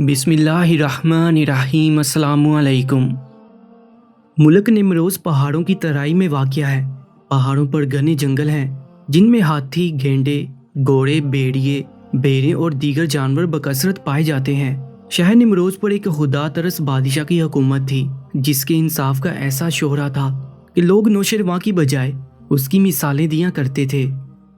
बिस्मिल्लाहिर्रहमानिर्रहीम। अस्सलामुअलैकुम। मुल्क निमरोज़ पहाड़ों की तराई में वाक़या है। पहाड़ों पर घने जंगल हैं जिनमें हाथी, गेंडे, घोड़े, भेड़िए, बेरें और दीगर जानवर बकसरत पाए जाते हैं। शहर निमरोज़ पर एक खुदा तरस बादशाह की हुकूमत थी जिसके इंसाफ का ऐसा शोहरा था कि लोग नौशरवां की बजाय उसकी मिसालें दिया करते थे।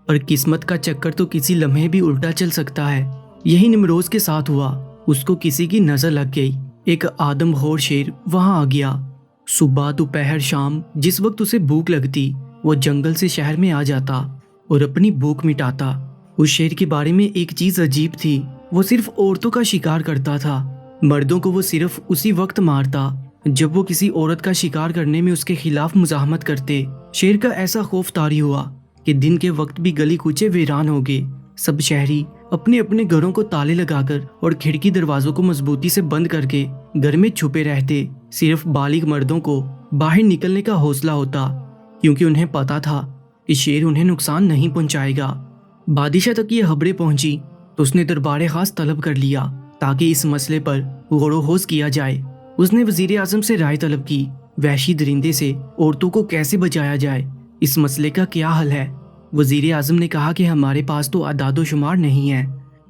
पर किस्मत का चक्कर तो किसी लम्हे भी उल्टा चल सकता है। यही निमरोज़ के साथ हुआ। उसको किसी की नजर लग गई। एक आदमखोर शेर वहां आ गया। सुबह, दोपहर, शाम जिस वक्त उसे भूख लगती वो जंगल से शहर में आ जाता और अपनी भूख मिटाता। उस शेर के बारे में एक चीज अजीब थी, वो सिर्फ औरतों का शिकार करता था। मर्दों को वो सिर्फ उसी वक्त मारता जब वो किसी औरत का शिकार करने में उसके खिलाफ मुजाहमत करते। शेर का ऐसा खौफ तारी हुआ कि दिन के वक्त भी गली कूचे वीरान हो गए। सब शहरी अपने अपने घरों को ताले लगाकर और खिड़की दरवाजों को मजबूती से बंद करके घर में छुपे रहते। सिर्फ बालिग मर्दों को बाहर निकलने का हौसला होता क्योंकि उन्हें पता था कि शेर उन्हें नुकसान नहीं पहुंचाएगा। बादशाह तक ये खबरें पहुंची तो उसने दरबार खास तलब कर लिया ताकि इस मसले पर गौर-व-होश किया जाए। उसने वजीर आजम से राय तलब की, वहशी दरिंदे से औरतों को कैसे बचाया जाए, इस मसले का क्या हल है। वजीर आजम ने कहा कि हमारे पास तो आदादो शुमार नहीं है,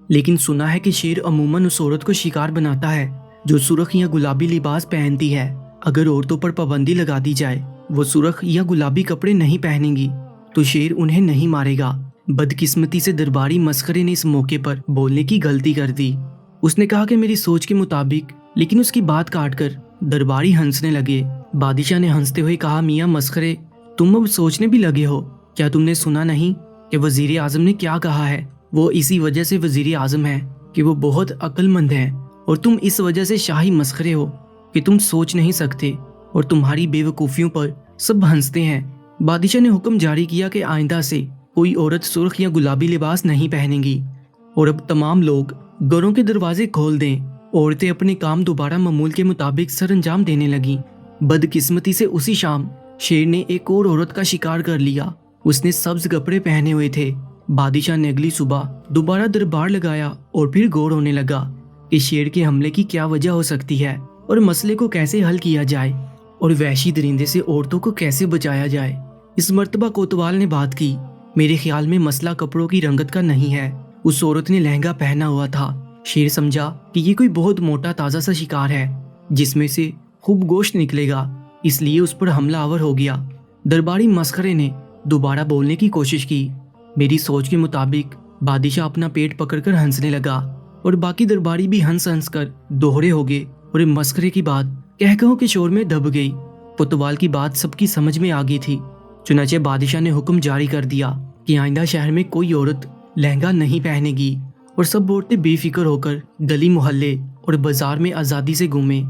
लेकिन सुना है कि शेर अमूमन उस औरत को शिकार बनाता है जो सुर्ख या गुलाबी लिबास पहनती है। अगर औरतों पर पाबंदी लगा दी जाए, वो सुर्ख या गुलाबी कपड़े नहीं पहनेंगी तो शेर उन्हें नहीं मारेगा। बदकिस्मती से दरबारी मस्खरे ने इस मौके पर बोलने की गलती कर दी। उसने कहा कि मेरी सोच के मुताबिक, लेकिन उसकी बात काटकर दरबारी हंसने लगे। बादशाह ने हंसते हुए कहा, मियाँ मस्खरे, तुम अब सोचने भी लगे हो। क्या तुमने सुना नहीं कि वजीर आजम ने क्या कहा है? वो इसी वजह से वजीर आजम है कि वो बहुत अक्लमंद है और तुम इस वजह से शाही मस्खरे हो कि तुम सोच नहीं सकते और तुम्हारी बेवकूफ़ियों पर सब हंसते हैं। बादशाह ने हुक्म जारी किया कि आइंदा से कोई औरत सुर्ख या गुलाबी लिबास नहीं पहनेगी और अब तमाम लोग घरों के दरवाजे खोल दें। औरतें अपने काम दोबारा मामूल के मुताबिक सरअंजाम देने लगी। बदकिस्मती से उसी शाम शेर ने एक और औरत का शिकार कर लिया। उसने सब्ज कपड़े पहने हुए थे। बादशाह ने अगली सुबह दोबारा दरबार लगाया और फिर गौर होने लगा कि शेर के हमले की क्या वजह हो सकती है और मसले को कैसे हल किया जाए और वहशी दरिंदे से औरतों को कैसे बचाया जाए। इस मर्तबा कोतवाल ने बात की, मेरे ख्याल में मसला कपड़ों की रंगत का नहीं है। उस औरत ने लहंगा पहना हुआ था। शेर समझा कि ये कोई बहुत मोटा ताज़ा सा शिकार है जिसमें से खूब गोश्त निकलेगा, इसलिए उस पर हमलावर हो गया। दरबारी मस्खरे ने दोबारा बोलने की कोशिश की। मेरी सोच के मुताबिक बादशाह अपना पेट पकड़कर हंसने लगा और बाकी दरबारी भी हंस हंस कर दोहरे हो गए और मस्खरे की बात कहकहों के शोर में दब गई। कोतवाल की बात सबकी समझ में आ गई थी। चुनाचे बादशाह ने हुक्म जारी कर दिया कि आइंदा शहर में कोई औरत लहंगा नहीं पहनेगी और सब औरतें बेफिक्र होकर गली मोहल्ले और बाजार में आज़ादी से घूमे।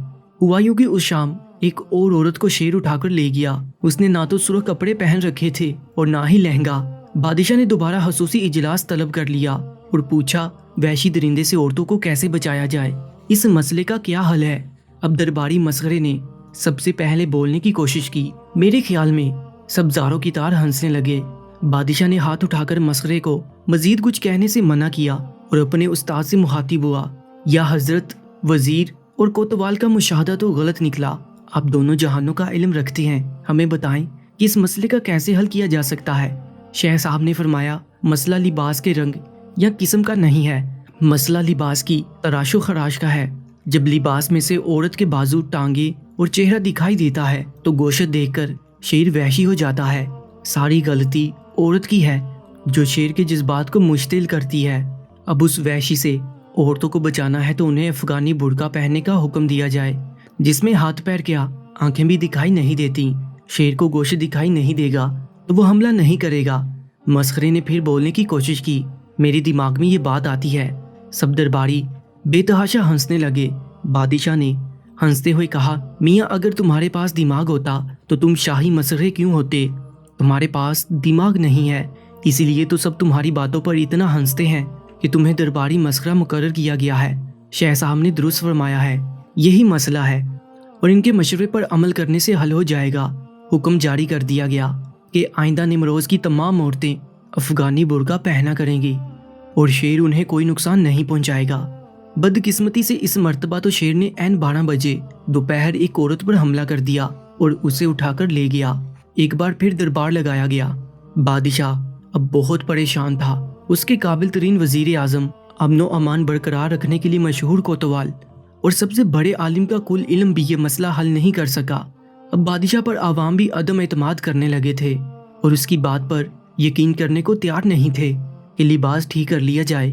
हुआ यूं कि उस शाम एक और औरत को शेर उठाकर ले गया। उसने ना तो सुर्ख कपड़े पहन रखे थे और ना ही लहंगा। बादशाह ने दोबारा खसूसी इजलास तलब कर लिया और पूछा, वहशी दरिंदे से औरतों को कैसे बचाया जाए, इस मसले का क्या हल है। अब दरबारी मस्खरे ने सबसे पहले बोलने की कोशिश की। मेरे ख्याल में सब ज़ारों की तार हंसने लगे। बादशाह ने हाथ उठाकर मस्खरे को मजीद कुछ कहने से मना किया और अपने उस्ताद से मुखातिब हुआ, या हजरत, वजीर और कोतवाल का मुशाहदा तो गलत निकला। आप दोनों जहानों का इल्म रखते हैं, हमें बताएं कि इस मसले का कैसे हल किया जा सकता है। शेख साहब ने फरमाया, मसला लिबास के रंग या किस्म का नहीं है, मसला लिबास की तराशो खराश का है। जब लिबास में से औरत के बाजू, टांगे और चेहरा दिखाई देता है तो गोश्त देखकर शेर वहशी हो जाता है। सारी गलती औरत की है जो शेर के जज्बात को मुश्तिल करती है। अब उस वहशी से औरतों को बचाना है तो उन्हें अफगानी बुर्का पहनने का हुक्म दिया जाए जिसमें हाथ पैर क्या आंखें भी दिखाई नहीं देती। शेर को गोश्त दिखाई नहीं देगा तो वो हमला नहीं करेगा। मस्खरे ने फिर बोलने की कोशिश की। मेरे दिमाग में ये बात आती है। सब दरबारी बेतहाशा हंसने लगे। बादशाह ने हंसते हुए कहा, मियाँ, अगर तुम्हारे पास दिमाग होता तो तुम शाही मस्खरे क्यों होते। तुम्हारे पास दिमाग नहीं है, इसीलिए तो सब तुम्हारी बातों पर इतना हंसते हैं कि तुम्हें दरबारी मस्खरा मुकर्रर किया गया है। शेख साहब ने दुरुस्त फरमाया है, यही मसला है और इनके मशवरे पर अमल करने से हल हो जाएगा। हुक्म जारी कर दिया गया कि आइंदा निमरोज़ की तमाम औरतें अफगानी बुर्का पहना करेंगी और शेर उन्हें कोई नुकसान नहीं पहुंचाएगा। बदकिस्मती से इस मर्तबा तो शेर ने ऐन 12 बजे दोपहर एक औरत पर हमला कर दिया और उसे उठाकर ले गया। एक बार फिर दरबार लगाया गया। बादशाह अब बहुत परेशान था। उसके काबिल तरीन वजीर आजम, अमनो अमान बरकरार रखने के लिए मशहूर कोतवाल और सबसे बड़े आलिम का कुल इल्म भी ये मसला हल नहीं कर सका। अब बादशाह पर आवाम भी अदम एतमाद करने लगे थे और उसकी बात पर यकीन करने को तैयार नहीं थे कि लिबास ठीक कर लिया जाए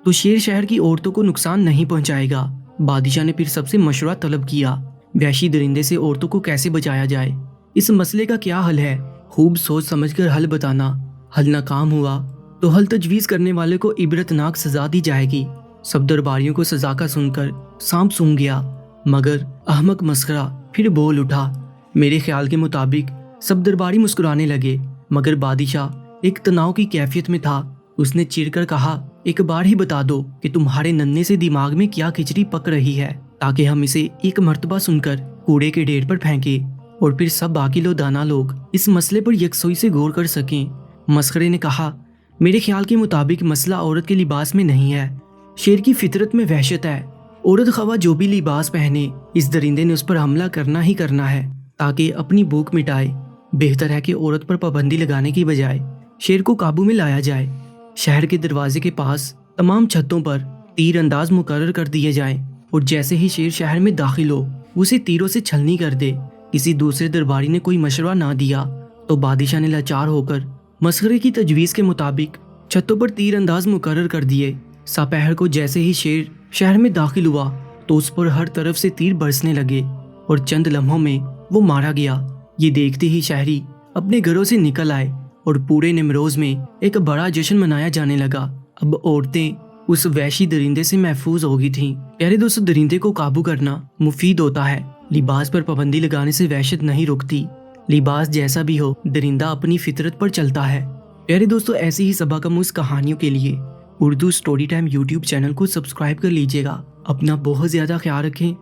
तो शेर शहर की औरतों को नुकसान नहीं पहुंचाएगा। बादशाह ने फिर सबसे मशवरा तलब किया, वहशी दरिंदे से औरतों को कैसे बचाया जाए, इस मसले का क्या हल है। खूब सोच समझकर हल बताना। हल नाकाम हुआ तो हल तजवीज़ करने वाले को इबरतनाक सजा दी जाएगी। सब दरबारियों को सजा का सुनकर सांप सूंघ गया, मगर अहमक मस्करा फिर बोल उठा। मेरे ख्याल के मुताबिक सब दरबारी मुस्कुराने लगे, मगर बादशाह एक तनाव की कैफियत में था। उसने चिढ़कर कहा, एक बार ही बता दो कि तुम्हारे नन्हे से दिमाग में क्या खिचड़ी पक रही है, ताकि हम इसे एक मर्तबा सुनकर कूड़े के ढेर पर फेंके और फिर सब बाकी दाना लोग इस मसले पर यकसुई से गौर कर सकें। मस्खरे ने कहा, मेरे ख्याल के मुताबिक मसला औरत के लिबास में नहीं है। शेर की फितरत में वहशत है। औरत खवा जो भी लिबास पहने, इस दरिंदे ने उस पर हमला करना ही करना है ताकि अपनी भूख मिटाए। बेहतर है कि औरत पर पाबंदी लगाने की बजाय शेर को काबू में लाया जाए। शहर के दरवाजे के पास तमाम छतों पर तीर अंदाज मुकर्रर कर दिए जाएं और जैसे ही शेर शहर में दाखिल हो उसे तीरों से छलनी कर दे। किसी दूसरे दरबारी ने कोई मशवरा ना दिया तो बादशाह ने लाचार होकर मसखरे की तजवीज़ के मुताबिक छतों पर तीर अंदाज मुकर्रर कर दिए। सपहर को जैसे ही शेर शहर में दाखिल हुआ तो उस पर हर तरफ से तीर बरसने लगे और चंद लम्हों में वो मारा गया। ये देखते ही शहरी अपने घरों से निकल आए और पूरे निमरोज में एक बड़ा जश्न मनाया जाने लगा। अब औरतें उस वहशी दरिंदे से महफूज हो गई थीं। प्यारे दोस्तों, दरिंदे को काबू करना मुफीद होता है। लिबास पर पाबंदी लगाने से वहशत नहीं रुकती। लिबास जैसा भी हो, दरिंदा अपनी फितरत पर चलता है। प्यारे दोस्तों, ऐसी ही सबकामूस कहानियों के लिए Urdu story time YouTube channel को सब्सक्राइब कर लीजिएगा। अपना बहुत ज़्यादा ख्याल रखें।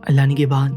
अल्लाह निगहबान।